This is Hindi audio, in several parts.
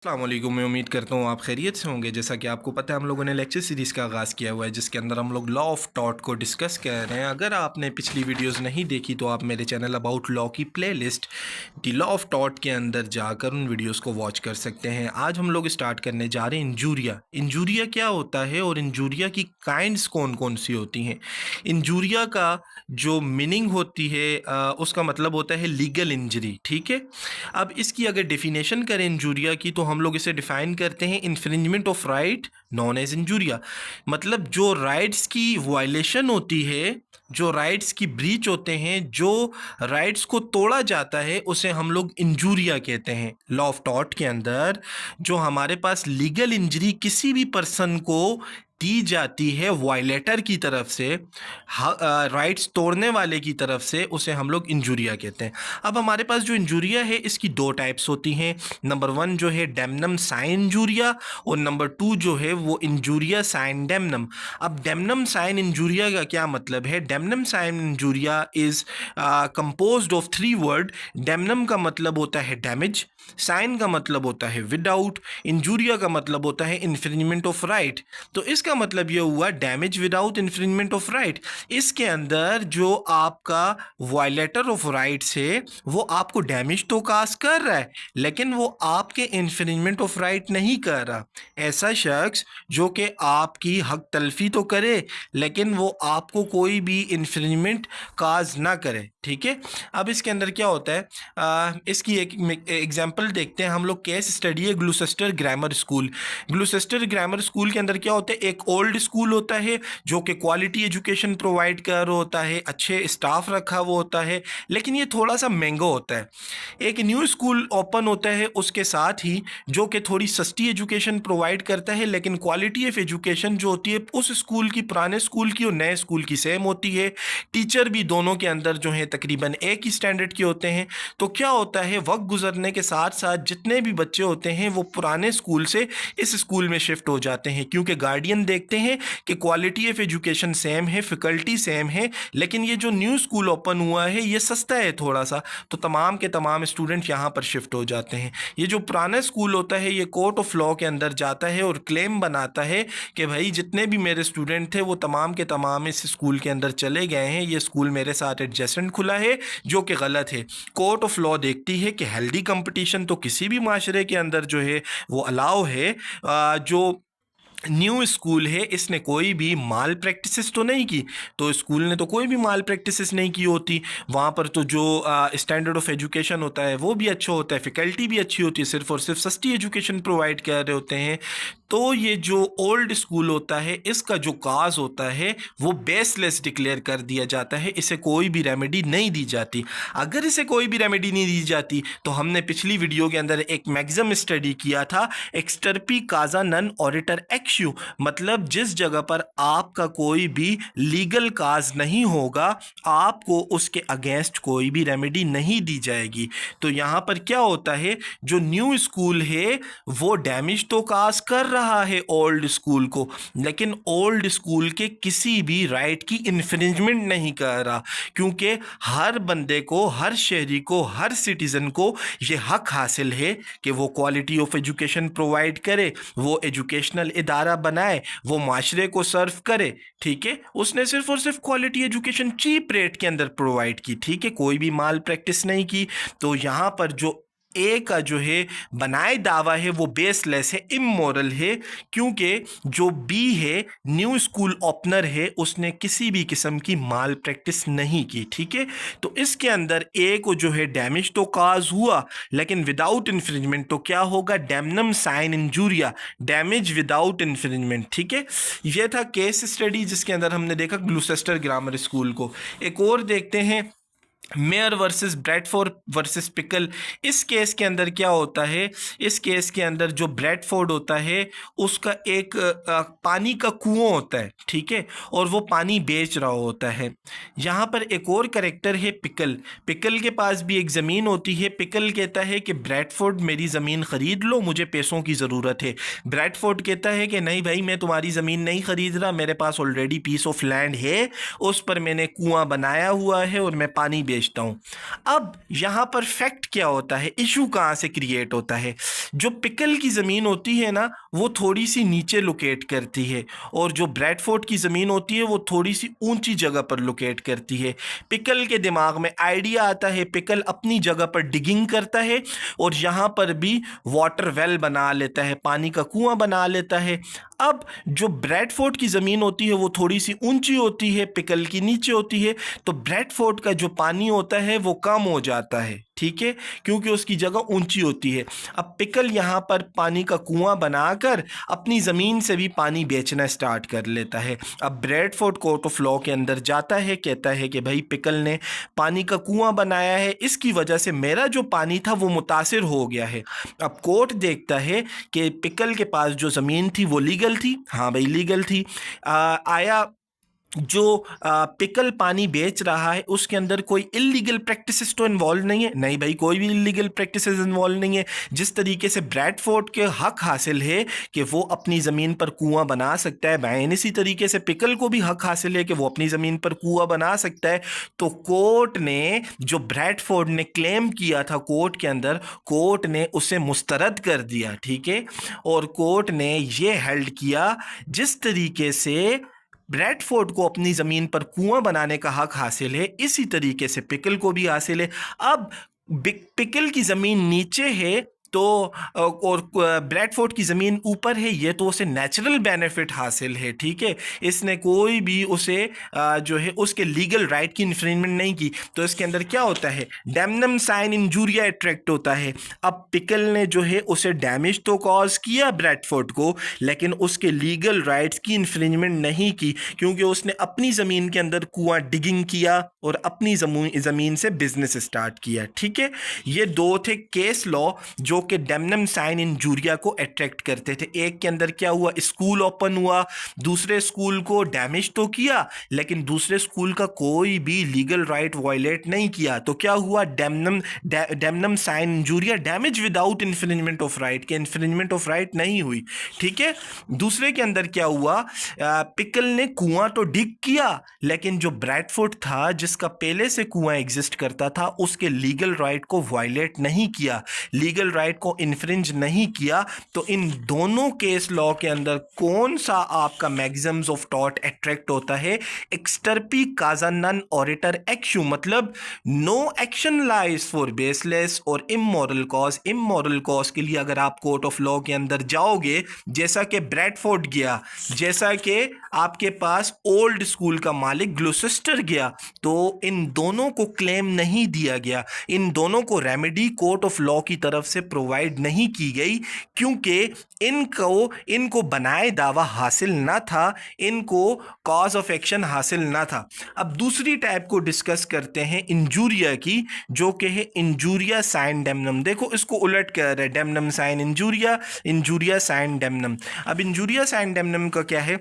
अस्सलामुअलैकुम। मैं उम्मीद करता हूँ आप खैरियत से होंगे। जैसा कि आपको पता है हम लोगों ने लेक्चर सीरीज़ का आगाज़ किया हुआ है जिसके अंदर हम लोग लॉ ऑफ टॉट को डिस्कस कर रहे हैं। अगर आपने पिछली वीडियोस नहीं देखी तो आप मेरे चैनल अबाउट लॉ की playlist the law of taught के अंदर जाकर उन वीडियोस को वॉच कर सकते हैं। आज हम लोग स्टार्ट करने जा रहे हैं इंजूरिया। इंजूरिया क्या होता है और इंजूरिया की काइंड्स कौन कौन सी होती हैं। इंजूरिया का जो मीनिंग होती है उसका मतलब होता है लीगल इंजरी। ठीक है, अब इसकी अगर डेफिनेशन करें इंजूरिया की तो हम लोग इसे डिफाइन करते हैं इन्फ्रिंजमेंट ऑफ राइट नॉन एज इंजूरिया। मतलब जो राइट्स की वायलेशन होती है, जो राइट्स की ब्रीच होते हैं, जो राइट्स को तोड़ा जाता है उसे हम लोग इंजूरिया कहते हैं। लॉ ऑफ टॉट के अंदर जो हमारे पास लीगल इंजरी किसी भी पर्सन को दी जाती है वायलेटर की तरफ से, राइट्स तोड़ने वाले की तरफ से, उसे हम लोग इंजूरिया कहते हैं। अब हमारे पास जो इंजूरिया है इसकी दो टाइप्स होती हैं। नंबर वन जो है डेमनम साइन इंजूरिया और नंबर टू जो है वो इंजूरिया साइन डेमनम। अब डेमनम साइन इंजूरिया का क्या मतलब है? Damnum sine injuria is composed of three word. Damnum का मतलब होता है डैमेज, साइन का मतलब होता है विदाउट, इंजूरिया का मतलब होता है इन्फ्रिंजमेंट ऑफ राइट। तो इसका मतलब ये हुआ damage without infringement of right. इसके अंदर जो आपका वायलेटर ऑफ राइट्स है वो आपको डैमेज तो काज कर रहा है लेकिन वो आपके इन्फ्रिंजमेंट ऑफ राइट नहीं कर रहा। ऐसा शख्स जो कि आपकी हक तलफी तो करे लेकिन वो आपको कोई भी इन्फ्रिंजमेंट काज ना करे। ठीक है, अब इसके अंदर क्या होता है, इसकी एक एग्जांपल देखते हैं हम लोग। केस स्टडी है Gloucester grammar school. Gloucester grammar school के अंदर क्या होता है, एक ओल्ड स्कूल होता है जो कि क्वालिटी एजुकेशन प्रोवाइड कर रहा होता है, अच्छे स्टाफ रखा हुआ होता है, लेकिन ये थोड़ा सा महंगा होता है। एक न्यू स्कूल ओपन होता है उसके साथ ही जो कि थोड़ी सस्ती एजुकेशन प्रोवाइड करता है, लेकिन क्वालिटी ऑफ एजुकेशन जो होती है उस स्कूल की, पुराने स्कूल की और नए स्कूल की सेम होती है। टीचर भी दोनों के अंदर जो है तकरीबन एक ही स्टैंडर्ड के होते हैं। तो क्या होता है, वक्त गुजरने के साथ साथ जितने भी बच्चे होते हैं वो पुराने स्कूल से इस स्कूल में शिफ्ट हो जाते हैं, क्योंकि गार्डियन देखते हैं कि क्वालिटी ऑफ एजुकेशन सेम है, फैकल्टी सेम है, लेकिन ये जो न्यू स्कूल ओपन हुआ है ये सस्ता है थोड़ा सा, तो तमाम के तमाम स्टूडेंट यहाँ पर शिफ्ट हो जाते हैं। ये जो पुराना स्कूल होता है ये कोर्ट ऑफ लॉ के अंदर जाता है और क्लेम बनाता है कि भाई जितने भी मेरे स्टूडेंट थे वो तमाम के तमाम इस स्कूल के अंदर चले गए हैं, ये स्कूल मेरे साथ एडजस्टेंट खुला है जो कि गलत है। कोर्ट ऑफ लॉ देखती है कि हेल्दी कंपटीशन तो किसी भी माशरे के अंदर जो है वो अलाउ है। जो न्यू स्कूल है इसने कोई भी माल प्रैक्टिसेस तो नहीं की, तो स्कूल ने तो कोई भी माल प्रैक्टिसेस नहीं की होती। वहाँ पर तो जो स्टैंडर्ड ऑफ एजुकेशन होता है वो भी अच्छा होता है, फैकल्टी भी अच्छी होती है, सिर्फ और सिर्फ सस्ती एजुकेशन प्रोवाइड कर रहे होते हैं। तो ये जो ओल्ड स्कूल होता है इसका जो काज होता है वो बेसलेस डिक्लेयर कर दिया जाता है, इसे कोई भी रेमेडी नहीं दी जाती। अगर इसे कोई भी रेमेडी नहीं दी जाती तो हमने पिछली वीडियो के अंदर एक मैक्सिमम स्टडी किया था, एक्सटर्पी काजा नन ऑरिटर एक्शू, मतलब जिस जगह पर आपका कोई भी लीगल काज नहीं होगा आपको उसके अगेंस्ट कोई भी रेमेडी नहीं दी जाएगी। तो यहाँ पर क्या होता है, जो न्यू स्कूल है वो डैमेज तो काज कर रहा है ओल्ड स्कूल को, लेकिन ओल्ड स्कूल के किसी भी राइट की इन्फ्रिंजमेंट नहीं कर रहा, क्योंकि हर बंदे को, हर शहरी को, हर सिटीजन को ये हक हासिल है कि वो क्वालिटी ऑफ एजुकेशन प्रोवाइड करे, वो एजुकेशनल इदारा बनाए, वो माशरे को सर्व करे। ठीक है, उसने सिर्फ और सिर्फ क्वालिटी एजुकेशन चीप रेट के अंदर प्रोवाइड की, ठीक है, कोई भी माल प्रैक्टिस नहीं की। तो यहाँ पर जो ए का जो है बनाए दावा है वो बेसलेस है, इमोरल है, क्योंकि जो बी है न्यू स्कूल ओपनर है उसने किसी भी किस्म की माल प्रैक्टिस नहीं की। ठीक है, तो इसके अंदर ए को जो है डैमेज तो काज हुआ लेकिन विदाउट इन्फ्रिंजमेंट, तो क्या होगा, damnum sine injuria, damage without infringement. ठीक है, यह था केस स्टडी जिसके अंदर हमने देखा ग्लूसेस्टर ग्रामर स्कूल को। एक और देखते हैं, mayor versus Bradford versus pickle. इस केस के अंदर क्या होता है, इस केस के अंदर जो ब्रैडफोर्ड होता है उसका एक पानी का कुआं होता है, ठीक है, और वो पानी बेच रहा होता है। यहाँ पर एक और करेक्टर है पिकल। पिकल के पास भी एक ज़मीन होती है। पिकल कहता है कि ब्रैडफोर्ड मेरी ज़मीन ख़रीद लो, मुझे पैसों की ज़रूरत है। ब्रैडफोर्ड कहता है कि नहीं भाई, मैं तुम्हारी ज़मीन नहीं ख़रीद रहा, मेरे पास ऑलरेडी पीस ऑफ लैंड है, उस पर मैंने कुआं बनाया हुआ है और मैं पानी बेच बेचता हूँ। अब यहाँ पर फैक्ट क्या होता है, इशू कहाँ से क्रिएट होता है। जो पिकल की ज़मीन होती है ना वो थोड़ी सी नीचे लोकेट करती है, और जो ब्रैडफोर्ड की ज़मीन होती है वो थोड़ी सी ऊंची जगह पर लोकेट करती है। पिकल के दिमाग में आइडिया आता है, पिकल अपनी जगह पर डिगिंग करता है और यहाँ पर भी वाटर वेल बना लेता है, पानी का कुआं बना लेता है। अब जो ब्रैडफोर्ड की ज़मीन होती है वो थोड़ी सी ऊंची होती है, पिकल की नीचे होती है, तो ब्रैडफोर्ड का जो पानी होता है वो कम हो जाता है, ठीक है, क्योंकि उसकी जगह ऊंची होती है। अब पिकल यहाँ पर पानी का कुआं बनाकर अपनी ज़मीन से भी पानी बेचना स्टार्ट कर लेता है। अब ब्रैडफोर्ड कोर्ट ऑफ लॉ के अंदर जाता है, कहता है कि भाई पिकल ने पानी का कुआं बनाया है, इसकी वजह से मेरा जो पानी था वो मुतासिर हो गया है। अब कोर्ट देखता है कि पिकल के पास जो ज़मीन थी वो लीगल थी, हाँ भाई लीगल थी। आया जो पिकल पानी बेच रहा है उसके अंदर कोई इलीगल प्रैक्टिसेस तो इन्वॉल्व नहीं है, नहीं भाई कोई भी इलीगल प्रैक्टिसेस इन्वॉल्व नहीं है। जिस तरीके से ब्रैडफोर्ड के हक हासिल है कि वो अपनी ज़मीन पर कुआं बना सकता है, बैन इसी तरीके से पिकल को भी हक हासिल है कि वो अपनी ज़मीन पर कुआं बना सकता है। तो कोर्ट ने जो ब्रैडफोर्ड ने क्लेम किया था कोर्ट के अंदर, कोर्ट ने उसे मुस्तरद कर दिया, ठीक है। और कोर्ट ने ये हेल्ड किया जिस तरीके से ब्रैडफोर्ड को अपनी ज़मीन पर कुआं बनाने का हक हासिल है, इसी तरीके से पिकल को भी हासिल है। अब पिकल की ज़मीन नीचे है तो और ब्रैडफोर्ड की ज़मीन ऊपर है, ये तो उसे नेचुरल बेनिफिट हासिल है, ठीक है। इसने कोई भी उसे जो है उसके लीगल राइट की इन्फ्रिंजमेंट नहीं की। तो इसके अंदर क्या होता है, डैमनम साइन इंजूरिया अट्रैक्ट होता है। अब पिकल ने जो है उसे डैमेज तो कॉज किया ब्रैडफोर्ड को, लेकिन उसके लीगल राइट्स की इन्फ्रिंजमेंट नहीं की, क्योंकि उसने अपनी ज़मीन के अंदर कुआं डिगिंग किया और अपनी ज़मीन से बिजनेस स्टार्ट किया, ठीक है। ये दो थे केस लॉ जो कि डैमनम साइन इंजूरिया को अट्रैक्ट करते थे। एक के अंदर क्या हुआ, स्कूल ओपन हुआ, दूसरे स्कूल को डैमेज तो किया लेकिन दूसरे स्कूल का कोई भी लीगल राइट वायलेट नहीं किया। तो क्या हुआ, damnum sine injuria damage without infringement of right, के इन्फ्रिंजमेंट ऑफ राइट नहीं हुई, ठीक है। दूसरे के अंदर क्या हुआ, पिकल ने कुआं तो डिग किया लेकिन जो ब्रैडफोर्ड था जिसका पहले से कुआं एग्जिस्ट करता था उसके लीगल राइट को वायलेट नहीं किया, लीगल राइट को इन्फ्रिंज नहीं किया। तो इन दोनों केस लॉ के अंदर कौन सा आपका मैक्सिम्स ऑफ टॉर्ट अट्रैक्ट होता है, एक्सटर्पी काजा नन ऑरिटर एक्शू, मतलब no action lies for baseless और इमोरल कॉज। इमोरल कॉज के लिए अगर आप कोर्ट ऑफ लॉ के अंदर जाओगे, जैसा कि ब्रैडफोर्ड गया, जैसा कि आपके पास ओल्ड स्कूल का मालिक ग्लूसेस्टर गया, तो इन दोनों को क्लेम नहीं दिया गया, इन दोनों को रेमेडी कोर्ट ऑफ लॉ की तरफ से प्रोवाइड नहीं की गई, क्योंकि इनको बनाए दावा हासिल ना था, इनको कॉज ऑफ एक्शन हासिल ना था। अब दूसरी टाइप को डिस्कस करते हैं इंजूरिया की, जो कि है इंजूरिया साइन डेमनम। देखो इसको उलट कर रहे, डेमनम sine injuria, injuria sine damnum. अब इंजूरिया साइन डेमनम का क्या है,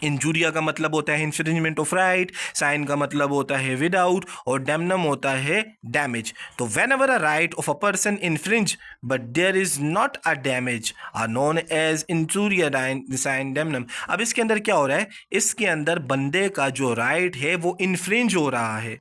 इंजूरिया का मतलब होता है इन्फ्रिंजमेंट ऑफ राइट, साइन का मतलब होता है विदाउट, और डेमनम होता है डैमेज। तो whenever a right of a person infringe but there is not a damage are known as injuria sine damnum. अब इसके अंदर क्या हो रहा है, इसके अंदर बंदे का जो राइट है वो इन्फ्रिंज हो रहा है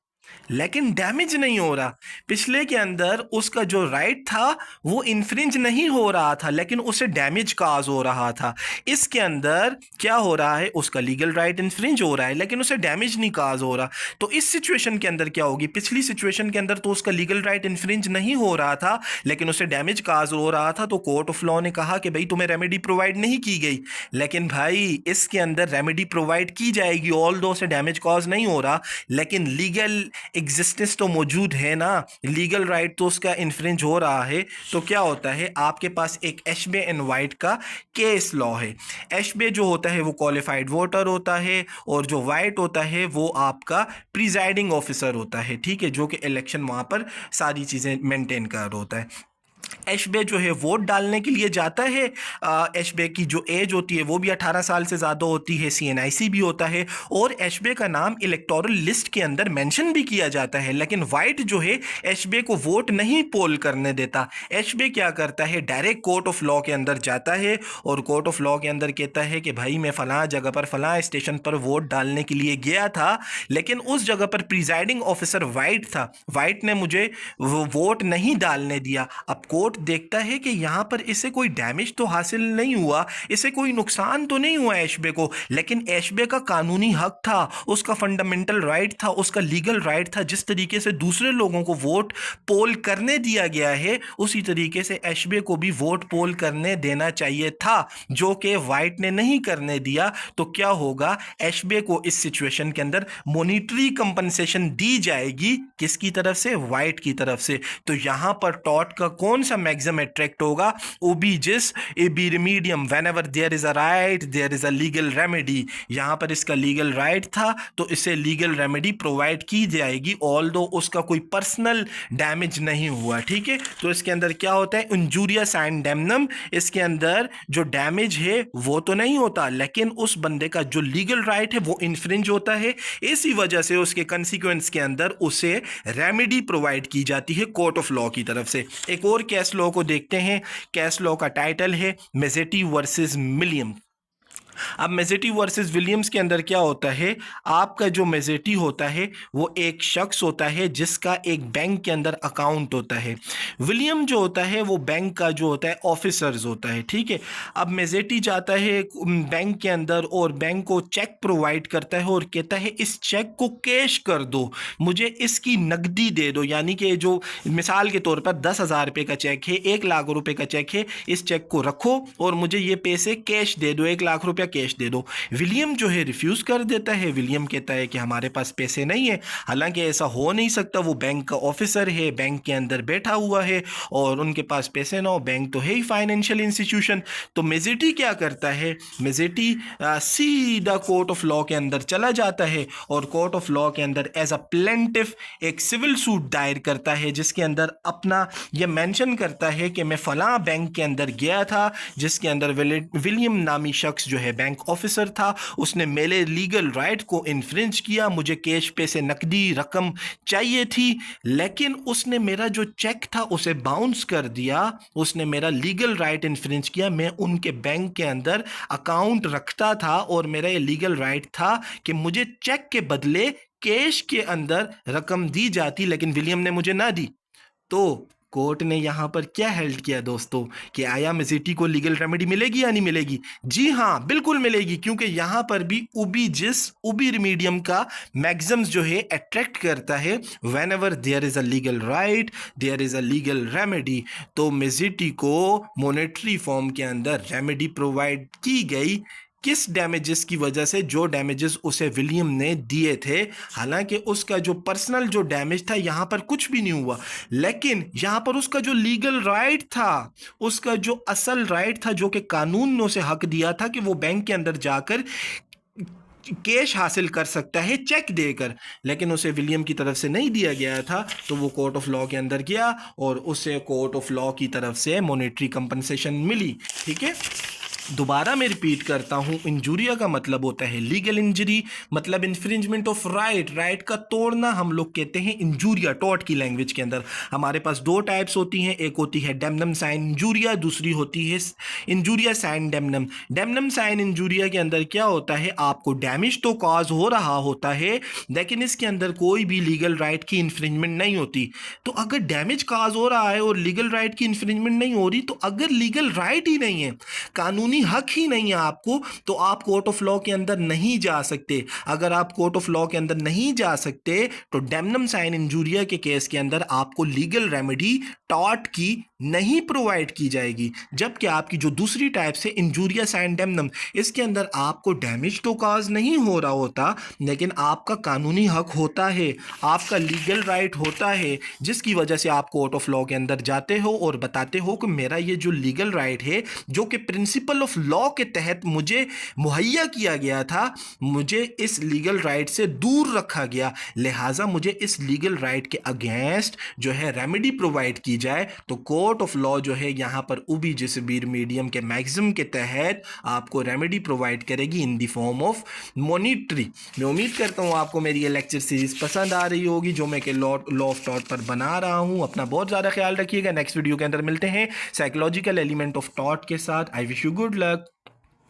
लेकिन डैमेज नहीं हो रहा। पिछले के अंदर उसका जो राइट था वो इन्फ्रिंज नहीं हो रहा था लेकिन उसे डैमेज काज हो रहा था। इसके अंदर क्या हो रहा है, उसका लीगल राइट इन्फ्रिंज हो रहा है लेकिन उसे डैमेज नहीं काज हो रहा। तो इस सिचुएशन के अंदर क्या होगी, पिछली सिचुएशन के अंदर तो उसका लीगल राइट इन्फ्रिंज नहीं हो रहा था लेकिन उसे डैमेज काज हो रहा था, तो कोर्ट ऑफ लॉ ने कहा कि भाई तुम्हें रेमेडी प्रोवाइड नहीं की गई। लेकिन भाई इसके अंदर रेमेडी प्रोवाइड की जाएगी, ऑल दो से डैमेज कॉज नहीं हो रहा लेकिन लीगल एग्जिस्टेंस तो मौजूद है ना, लीगल राइट तो उसका इन्फ्रिंज हो रहा है। तो क्या होता है, आपके पास एक एशबे एंड वाइट का केस लॉ है। एशबे जो होता है वो क्वालिफाइड वोटर होता है और जो वाइट होता है वो आपका प्रिजाइडिंग ऑफिसर होता है, ठीक है, जो कि इलेक्शन वहाँ पर सारी चीज़ें मेंटेन कर होता है। एशबे जो है वोट डालने के लिए जाता है। एशबे की जो एज होती है वो भी 18 साल से ज़्यादा होती है, CNIC भी होता है और एशबे का नाम इलेक्टोरल लिस्ट के अंदर मेंशन भी किया जाता है। लेकिन वाइट जो है एशबे को वोट नहीं पोल करने देता। एशबे क्या करता है, डायरेक्ट कोर्ट ऑफ लॉ के अंदर जाता है और कोर्ट ऑफ लॉ के अंदर कहता है कि भाई मैं फ़लाँ जगह पर फ़लाँ स्टेशन पर वोट डालने के लिए गया था, लेकिन उस जगह पर प्रिजाइडिंग ऑफिसर वाइट था, वाइट ने मुझे वो वोट नहीं डालने दिया। अब कोर्ट देखता है कि यहाँ पर इसे कोई डैमेज तो हासिल नहीं हुआ, इसे कोई नुकसान तो नहीं हुआ एशबे को, लेकिन एशबे का कानूनी हक था, उसका फंडामेंटल राइट था, उसका लीगल राइट था। जिस तरीके से दूसरे लोगों को वोट पोल करने दिया गया है उसी तरीके से एशबे को भी वोट पोल करने देना चाहिए था, जो कि वाइट ने नहीं करने दिया। तो क्या होगा, एशबे को इस सिचुएशन के अंदर मॉनिटरी कंपनसेशन दी जाएगी, किसकी तरफ से, वाइट की तरफ से। तो यहां पर टॉट का कौन सा मैक्सिमम अट्रैक्ट होगा, ubi jus ibi remedium, whenever there is a right there is a legal remedy. यहां पर इसका लीगल राइट था तो इसे लीगल रेमेडी प्रोवाइड की जाएगी, ऑल्दो उसका कोई पर्सनल डैमेज नहीं हुआ। ठीक है, तो इसके अंदर क्या होता है, इंजूरियस एंड डैमनम, इसके अंदर जो डैमेज है वो तो नहीं होता, लेकिन उस बंदे का जो लीगल राइट है वो इन्फ्रिंज होता है। इसी वजह से उसके कंसिक्वेंस के अंदर उसे रेमेडी प्रोवाइड की जाती है कोर्ट ऑफ लॉ की तरफ से। एक और केस लॉ को देखते हैं। केस लॉ का टाइटल है मेजेटी वर्सेस मिलियम। अब मेजेटी वर्सेस विलियम्स के अंदर क्या होता है, आपका जो मेजेटी होता है वो एक शख्स होता है जिसका एक बैंक के अंदर अकाउंट होता है। विलियम जो होता है वो बैंक का जो होता है ऑफिसर्स होता है। ठीक है, अब मेजेटी जाता है बैंक के अंदर और बैंक को चेक प्रोवाइड करता है और कहता है इस चेक को कैश कर दो, मुझे इसकी नकदी दे दो। यानी कि जो मिसाल के तौर पर 10,000 रुपये का चेक है, 1 लाख रुपए का चेक है, इस चेक को रखो और मुझे ये पैसे कैश दे दो, 1 लाख रुपया कैश दे दो। विलियम जो है रिफ्यूज कर देता है। विलियम कहता है कि हमारे पास पैसे नहीं है। हालांकि ऐसा हो नहीं सकता, वो बैंक का ऑफिसर है, बैंक के अंदर बैठा हुआ है और उनके पास पैसे ना हो, बैंक तो है ही फाइनेंशियल इंस्टीट्यूशन। तो मेजेटी क्या करता है, मेजेटी सीधा कोर्ट ऑफ लॉ के अंदर चला जाता है और कोर्ट ऑफ लॉ के अंदर एज अ प्लेंटिफ एक सिविल सूट दायर करता है, जिसके अंदर अपना यह मेंशन करता है कि मैं फलां बैंक के अंदर गया था, जिसके अंदर विलियम नामी शख्स जो है बैंक ऑफिसर था, उसने मेरे लीगल राइट को इन्फ्रिंज किया, मुझे कैश पे से नकदी रकम चाहिए थी, लेकिन उसने मेरा जो चेक था उसे बाउंस कर दिया, उसने मेरा लीगल राइट इन्फ्रिंज किया। मैं उनके बैंक के अंदर अकाउंट रखता था और मेरा ये लीगल राइट था कि मुझे चेक के बदले कैश के अंदर रकम दी जाती, लेकिन विलियम ने मुझे ना दी। तो कोर्ट ने यहाँ पर क्या हेल्ड किया दोस्तों, कि आया मेजेटी को लीगल रेमेडी मिलेगी या नहीं मिलेगी? जी हाँ, बिल्कुल मिलेगी, क्योंकि यहाँ पर भी उबी रिमीडियम का मैक्सिम्स जो है अट्रैक्ट करता है। Whenever there is a legal right there is a legal remedy. तो मेजेटी को मॉनेटरी फॉर्म के अंदर रेमेडी प्रोवाइड की गई, किस डैमेजेस की वजह से, जो डैमेजेस उसे विलियम ने दिए थे। हालांकि उसका जो पर्सनल जो डैमेज था यहाँ पर कुछ भी नहीं हुआ, लेकिन यहाँ पर उसका जो लीगल राइट था, उसका जो असल राइट था, जो कि कानून ने उसे हक दिया था कि वो बैंक के अंदर जाकर कैश हासिल कर सकता है चेक देकर, लेकिन उसे विलियम की तरफ से नहीं दिया गया था। तो वो कोर्ट ऑफ लॉ के अंदर गया और उसे कोर्ट ऑफ लॉ की तरफ से मॉनेटरी कंपनसेशन मिली। ठीक है, दोबारा मैं रिपीट करता हूं, इंजूरिया का मतलब होता है लीगल इंजरी, मतलब इन्फ्रिंजमेंट ऑफ राइट, राइट का तोड़ना हम लोग कहते हैं इंजूरिया टॉर्ट की लैंग्वेज के अंदर। हमारे पास दो टाइप्स होती हैं, एक होती है डेमनम साइन इंजूरिया, दूसरी होती है इंजूरिया साइन डेमनम। डेमनम साइन इंजूरिया के अंदर क्या होता है, आपको डैमेज तो कॉज हो रहा होता है, लेकिन इसके अंदर कोई भी लीगल राइट की इन्फ्रिंजमेंट नहीं होती। तो अगर डैमेज कॉज हो रहा है और लीगल राइट की इन्फ्रिंजमेंट नहीं हो रही, तो अगर लीगल राइट ही नहीं है, कानूनी हक ही नहीं है आपको, तो आप कोर्ट ऑफ लॉ के अंदर नहीं जा सकते। अगर आप कोर्ट ऑफ लॉ के अंदर नहीं जा सकते, तो डेमनम साइन इंजूरिया के केस के अंदर आपको लीगल रेमेडी टॉर्ट की नहीं प्रोवाइड की जाएगी। जबकि आपकी जो दूसरी टाइप से इंजूरिया साइन डेमनम, इसके अंदर आपको डैमेज तो कॉज नहीं हो रहा होता, लेकिन आपका कानूनी हक होता है, आपका लीगल राइट होता है, जिसकी वजह से आप कोर्ट ऑफ लॉ के अंदर जाते हो और बताते हो कि मेरा ये जो लीगल राइट है, जो कि प्रिंसिपल ऑफ लॉ के तहत मुझे मुहैया किया गया था, मुझे इस लीगल राइट से दूर रखा गया, लिहाजा मुझे इस लीगल राइट के अगेंस्ट जो है रेमेडी प्रोवाइड की जाए। तो कोर्ट ऑफ लॉ जो है यहाँ पर उबी जसबीर मीडियम के मैक्सिमम के तहत आपको रेमेडी प्रोवाइड करेगी in the form of monetary. मैं उम्मीद करता हूँ आपको मेरी ये लेक्चर सीरीज पसंद आ रही होगी जो मैं लॉ ऑफ टॉट पर बना रहा हूँ। अपना बहुत ज़्यादा ख्याल रखिएगा। नेक्स्ट वीडियो के अंदर मिलते हैं साइकोलॉजिकल एलिमेंट ऑफ टॉट के साथ। I wish you good luck.